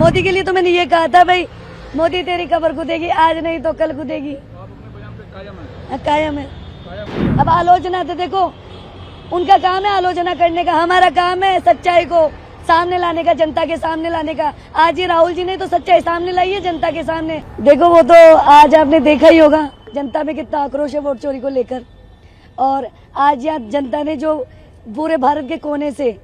मोदी के लिए तो मैंने ये कहा था भाई, मोदी तेरी कबर खुदेगी, आज नहीं तो कल खुदेगी। आप अपने बयान पे कायम है? कायम है। कायम। अब आलोचना तो देखो, उनका काम है आलोचना करने का, हमारा काम है सच्चाई को सामने लाने का, जनता के सामने लाने का। आज ही राहुल जी ने तो सच्चाई सामने लाई है जनता के सामने। देखो वो तो आज आपने देखा ही होगा जनता में कितना आक्रोश है वोट चोरी को लेकर। और आज यहाँ जनता ने जो पूरे भारत के कोने से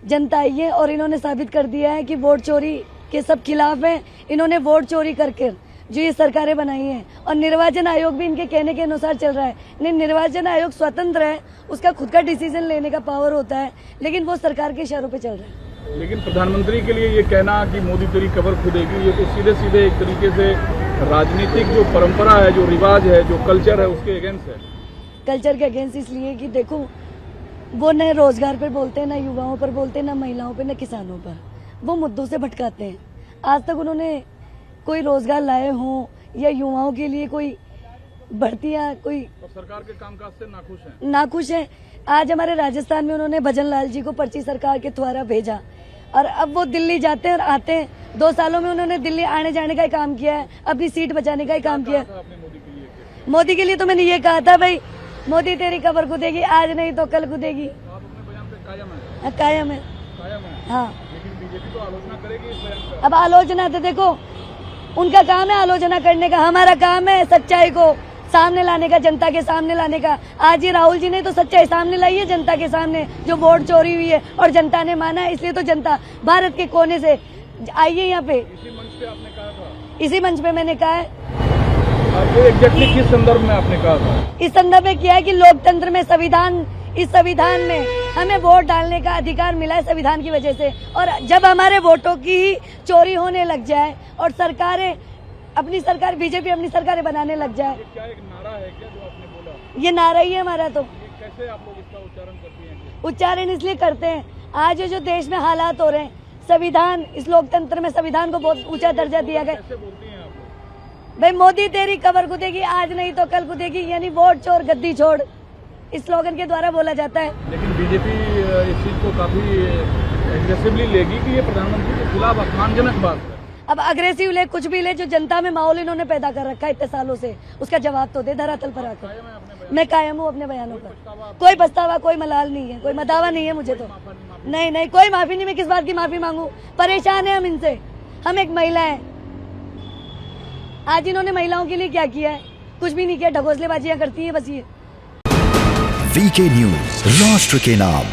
जनता आई है और इन्होंने साबित कर दिया है कि वोट चोरी के सब खिलाफ हैं। इन्होंने वोट चोरी करके जो ये सरकारें बनाई हैं, और निर्वाचन आयोग भी इनके कहने के अनुसार चल रहा है। नहीं, निर्वाचन आयोग स्वतंत्र है, उसका खुद का डिसीजन लेने का पावर होता है, लेकिन वो सरकार के इशारों पे चल रहा है। लेकिन प्रधानमंत्री के लिए ये कहना कि मोदी तेरी कबर खुदेगी, ये तो सीधे सीधे एक तरीके से राजनीतिक जो परंपरा है, जो रिवाज है, जो कल्चर है, उसके अगेंस्ट है। कल्चर के अगेंस्ट इसलिए कि देखो वो न रोजगार पर बोलते हैं, न युवाओं पर बोलते हैं, न महिलाओं पर, न किसानों पर। वो मुद्दों से भटकाते हैं। आज तक उन्होंने कोई रोजगार लाए हों या युवाओं के लिए कोई भर्तियां, कोई तो सरकार के कामकाज से नाखुश है। आज हमारे राजस्थान में उन्होंने भजन लाल जी को पर्ची सरकार के द्वारा भेजा, और अब वो दिल्ली जाते हैं और आते हैं। 2 सालों में उन्होंने दिल्ली आने जाने का ही काम किया है, अपनी सीट बचाने का ही काम किया है। मोदी के लिए तो मैंने ये कहा था भाई, मोदी तेरी कबर खुदेगी, आज नहीं तो कल खुदेगी। आप अपने बयान पे कायम है? कायम है। कायम है। हाँ। लेकिन बीजेपी तो आलोचना करेगी इस बयान पर। अब आलोचना तो देखो, उनका काम है आलोचना करने का, हमारा काम है सच्चाई को सामने लाने का, जनता के सामने लाने का। आज ही राहुल जी ने तो सच्चाई सामने लाई है जनता के सामने, जो वोट चोरी हुई है और जनता ने माना है। इसलिए तो जनता भारत के कोने से आई है यहाँ पे। इसी मंच पे आपने कहा था? इसी मंच पे मैंने कहा है। एग्जैक्टली किस संदर्भ में आपने कहा था? इस संदर्भ में किया है कि लोकतंत्र में इस संविधान में हमें वोट डालने का अधिकार मिला है संविधान की वजह से। और जब हमारे वोटों की ही चोरी होने लग जाए और सरकारें बीजेपी अपनी सरकारें बनाने लग जाए। ये क्या एक नारा है क्या जो आपने बोला? ये नारा ही है हमारा। तो कैसे आप लोग इसका उच्चारण करती हैं? उच्चारण इसलिए करते हैं, आज जो देश में हालात हो रहे हैं, संविधान, इस लोकतंत्र में संविधान को बहुत ऊंचा दर्जा दिया गया। कैसे बोलती हैं आप लोग? भाई, मोदी तेरी कबर खुदेगी, आज नहीं तो कल खुदेगी, यानी वोट चोर गद्दी छोड़, इस स्लोगन के द्वारा बोला जाता है। लेकिन बीजेपी इस चीज को काफी एग्रेसिवली लेगी कि ये प्रधानमंत्री के खिलाफ अपमानजनक बात है। अब अग्रेसिव ले, कुछ भी ले, जो जनता में माहौल इन्होंने पैदा कर रखा है इतने सालों से, उसका जवाब तो दे धरातल पर आकर। मैं कायम हूँ अपने बयानों पर। कोई पछतावा, कोई मलाल नहीं है, कोई मदावा नहीं है मुझे तो। नहीं, कोई माफी नहीं। मैं किस बात की माफी मांगू? परेशान है हम इनसे। हम एक महिला है। आज इन्होंने महिलाओं के लिए क्या किया है? कुछ भी नहीं किया। ढकोसलेबाजियां करती है बस ये। वीके न्यूज, राष्ट्र के नाम।